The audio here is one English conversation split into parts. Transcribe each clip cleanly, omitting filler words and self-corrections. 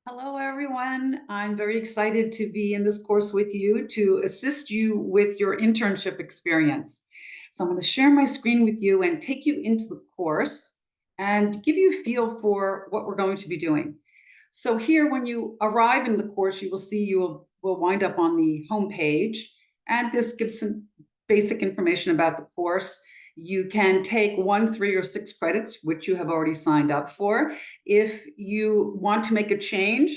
Hello, everyone. I'm very excited to be in this course with you to assist you with your internship experience. So I'm going to share my screen with you and take you into the course and give you a feel for what we're going to be doing. So here, when you arrive in the course, you will see will wind up on the home page, and this gives some basic information about the course. You can take 1, 3, or 6 credits, which you have already signed up for. If you want to make a change,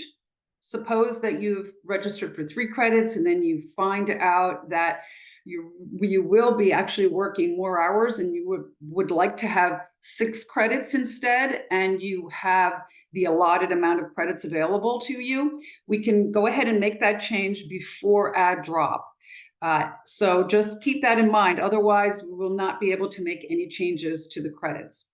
suppose that you've registered for 3 credits and then you find out that you will be actually working more hours and you would like to have 6 credits instead, and you have the allotted amount of credits available to you, we can go ahead and make that change before add drop. So just keep that in mind. Otherwise, we will not be able to make any changes to the credits.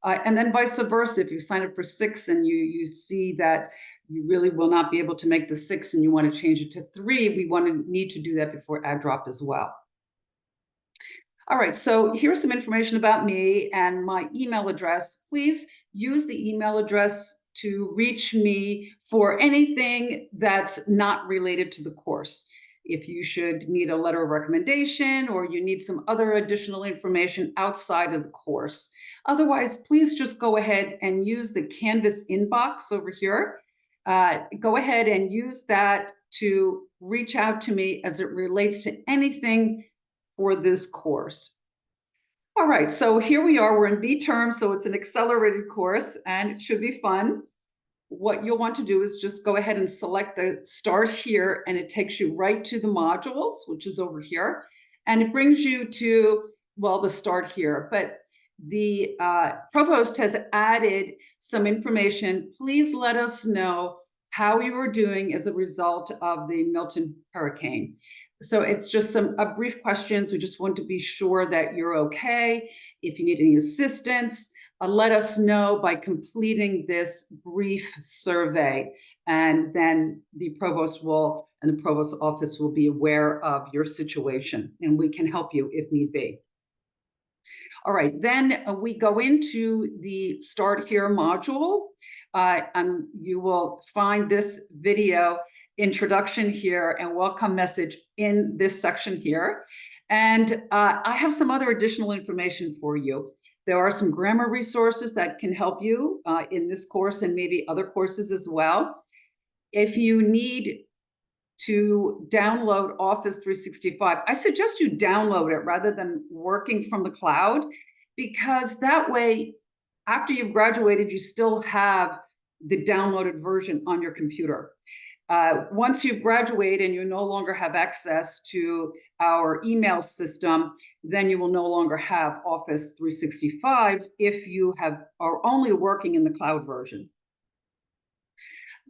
And then vice versa, if you sign up for 6 and you see that you really will not be able to make the 6 and you want to change it to 3, we need to do that before add drop as well. All right, so here's some information about me and my email address. Please use the email address to reach me for anything that's not related to the course. If you should need a letter of recommendation or you need some other additional information outside of the course. Otherwise, please just go ahead and use the Canvas inbox over here. Go ahead and use that to reach out to me as it relates to anything for this course. All right, so here we are. We're in B term, so it's an accelerated course, and it should be fun. What you'll want to do is just go ahead and select the start here, and it takes you right to the modules, which is over here. And it brings you to, well, the start here. But the provost has added some information. Please let us know how you are doing as a result of the Milton hurricane. So it's just some brief questions. We just want to be sure that you're okay. If you need any assistance, let us know by completing this brief survey, and then the provost and the provost office will be aware of your situation, and we can help you if need be. All right, then we go into the Start Here module. You will find this video introduction here and welcome message in this section here. And I have some other additional information for you. There are some grammar resources that can help you in this course and maybe other courses as well. If you need to download Office 365, I suggest you download it rather than working from the cloud, because that way, after you've graduated, you still have the downloaded version on your computer. Once you've graduated and you no longer have access to our email system, then you will no longer have Office 365 if you are only working in the cloud version.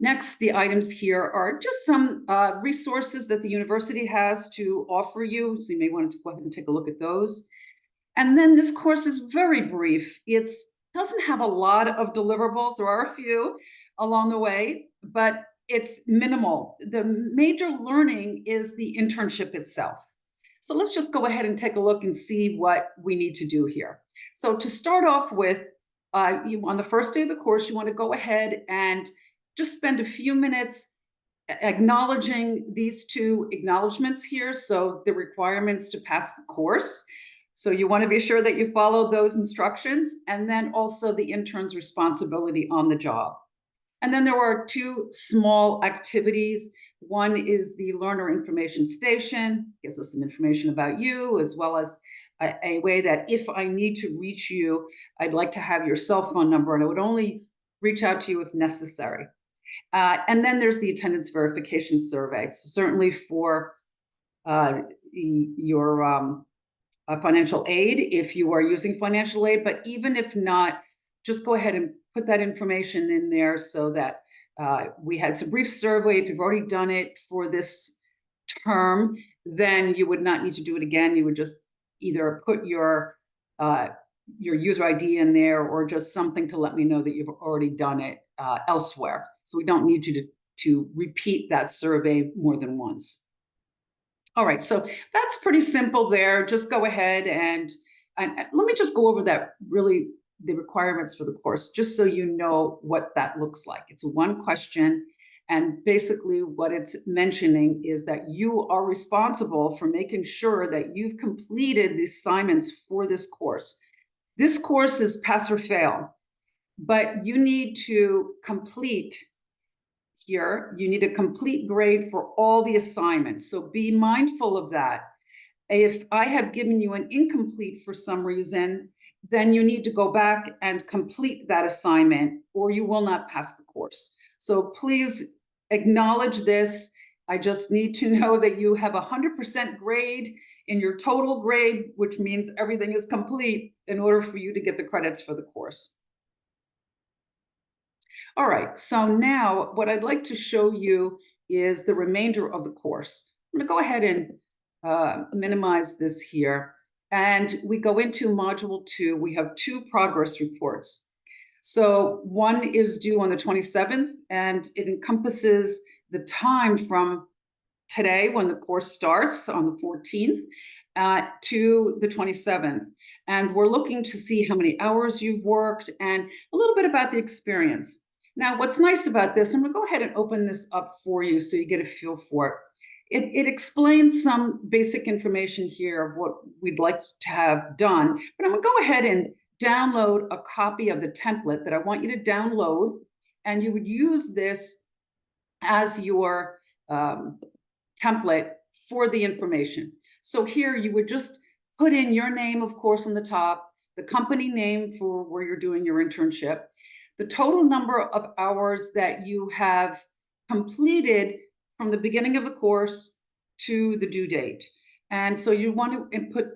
Next, the items here are just some resources that the university has to offer you, so you may want to go ahead and take a look at those. And then this course is very brief. It doesn't have a lot of deliverables. There are a few along the way, but it's minimal. The major learning is the internship itself. So let's just go ahead and take a look and see what we need to do here. So to start off with, on the first day of the course, you want to go ahead and just spend a few minutes acknowledging these 2 acknowledgments here. So the requirements to pass the course. So you want to be sure that you follow those instructions, and then also the intern's responsibility on the job. And then there are 2 small activities. One is the learner information station, gives us some information about you, as well as a way that if I need to reach you, I'd like to have your cell phone number, and I would only reach out to you if necessary. And then there's the attendance verification survey. So certainly for your financial aid, if you are using financial aid, but even if not, just go ahead and put that information in there so that we had some brief survey. If you've already done it for this term, then you would not need to do it again. You would just either put your user ID in there or just something to let me know that you've already done it elsewhere. So we don't need you to repeat that survey more than once. All right, so that's pretty simple there. Just go ahead and let me just go over that the requirements for the course, just so you know what that looks like. It's 1 question. And basically what it's mentioning is that you are responsible for making sure that you've completed the assignments for this course. This course is pass or fail, but you need to complete here. You need a complete grade for all the assignments. So be mindful of that. If I have given you an incomplete for some reason, then you need to go back and complete that assignment or you will not pass the course. So please acknowledge this. I just need to know that you have 100% grade in your total grade, which means everything is complete in order for you to get the credits for the course. All right, so now what I'd like to show you is the remainder of the course. I'm going to go ahead and minimize this here. And we go into Module 2. We have 2 progress reports. So one is due on the 27th, and it encompasses the time from today when the course starts on the 14th to the 27th. And we're looking to see how many hours you've worked and a little bit about the experience. Now, what's nice about this, I'm going to go ahead and open this up for you so you get a feel for it. It explains some basic information here of what we'd like to have done, but I'm going to go ahead and download a copy of the template that I want you to download, and you would use this as your template for the information. So here you would just put in your name, of course, on the top, the company name for where you're doing your internship, the total number of hours that you have completed from the beginning of the course to the due date. And so you want to input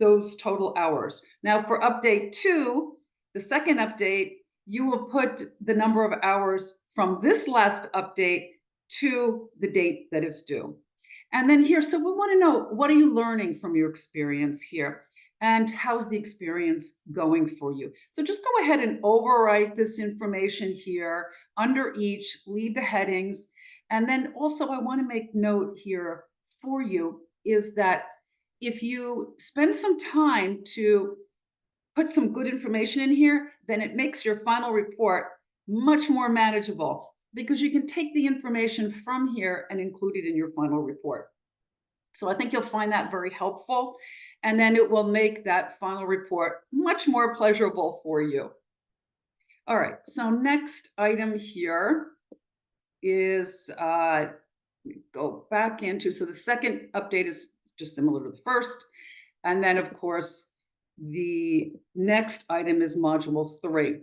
those total hours. Now for update 2, the second update, you will put the number of hours from this last update to the date that it's due. And then here, so we want to know, what are you learning from your experience here? And how's the experience going for you? So just go ahead and overwrite this information here under each, leave the headings. And then also I want to make note here for you is that if you spend some time to put some good information in here, then it makes your final report much more manageable because you can take the information from here and include it in your final report. So I think you'll find that very helpful, and then it will make that final report much more pleasurable for you. All right, so next item here is go back into, so the second update is just similar to the first. And then of course, the next item is Module 3.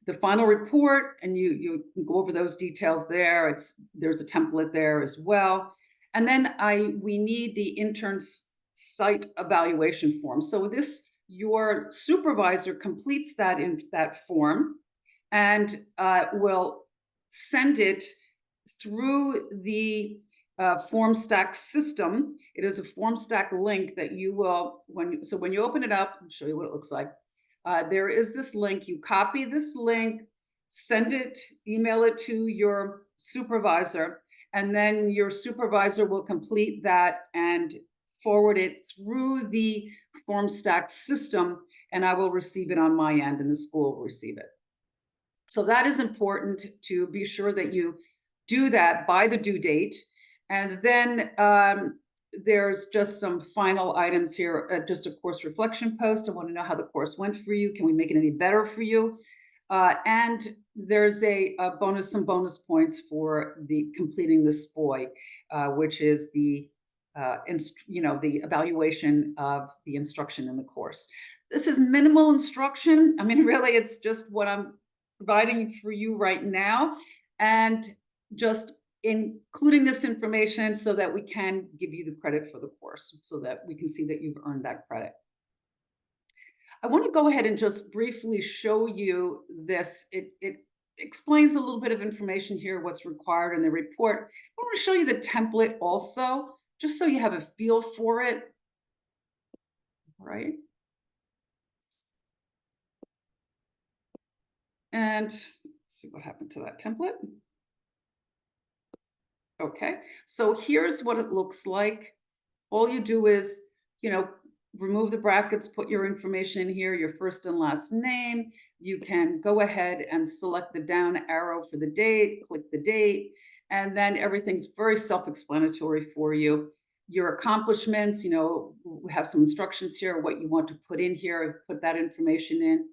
The final report, and you can go over those details there. There's a template there as well. And then we need the intern's site evaluation form. So this, your supervisor completes that in that form and will send it through the form stack system. It is a form stack link that you will, when you open it up, I'll show you what it looks like. There is this link, you copy this link, send it, email it to your supervisor, and then your supervisor will complete that and forward it through the form stack system, and I will receive it on my end and the school will receive it. So that is important to be sure that you do that by the due date. And then there's just some final items here, just a course reflection post. I want to know how the course went for you. Can we make it any better for you? And there's some bonus points for the completing the SPOI, which is the the evaluation of the instruction in the course. This is minimal instruction. I mean, really, it's just what I'm providing for you right now, and just including this information so that we can give you the credit for the course, so that we can see that you've earned that credit. I want to go ahead and just briefly show you this. It explains a little bit of information here, what's required in the report. I want to show you the template also, just so you have a feel for it. All right. And let's see what happened to that template. Okay, so here's what it looks like. All you do is, remove the brackets, put your information in here, your first and last name. You can go ahead and select the down arrow for the date, click the date, and then everything's very self-explanatory for you. Your accomplishments, we have some instructions here, what you want to put in here, put that information in.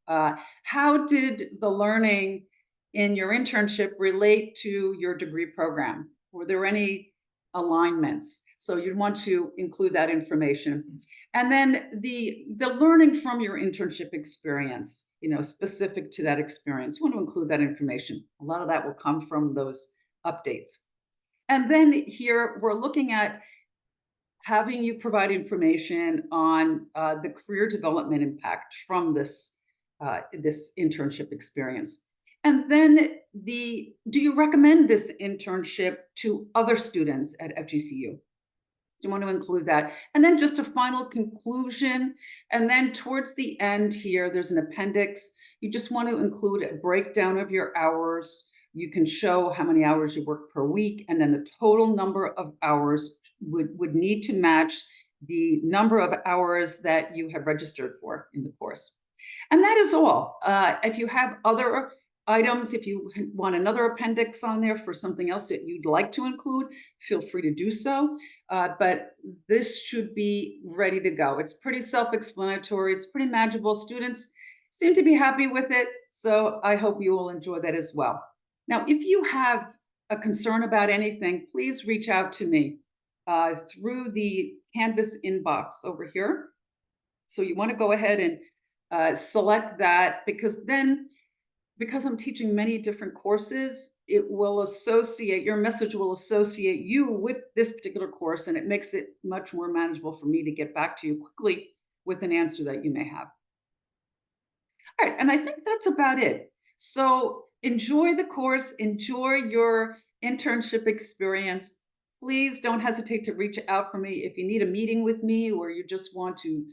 Uh, how did the learning in your internship relate to your degree program? Were there any alignments? So you'd want to include that information. And then the learning from your internship experience, specific to that experience, you want to include that information. A lot of that will come from those updates. And then here we're looking at having you provide information on the career development impact from this internship experience. And then do you recommend this internship to other students at FGCU? You want to include that. And then just a final conclusion. And then towards the end here, there's an appendix. You just want to include a breakdown of your hours. You can show how many hours you work per week, and then the total number of hours would need to match the number of hours that you have registered for in the course. And that is all. If you have other items, if you want another appendix on there for something else that you'd like to include, feel free to do so. But this should be ready to go. It's pretty self-explanatory. It's pretty manageable. Students seem to be happy with it. So I hope you will enjoy that as well. Now, if you have a concern about anything, please reach out to me through the Canvas inbox over here. So you want to go ahead and select that, because I'm teaching many different courses, your message will associate you with this particular course, and it makes it much more manageable for me to get back to you quickly with an answer that you may have. All right, and I think that's about it. So enjoy the course, enjoy your internship experience. Please don't hesitate to reach out for me if you need a meeting with me, or you just want to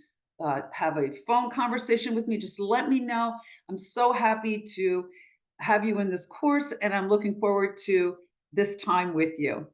have a phone conversation with me. Just let me know. I'm so happy to have you in this course, and I'm looking forward to this time with you.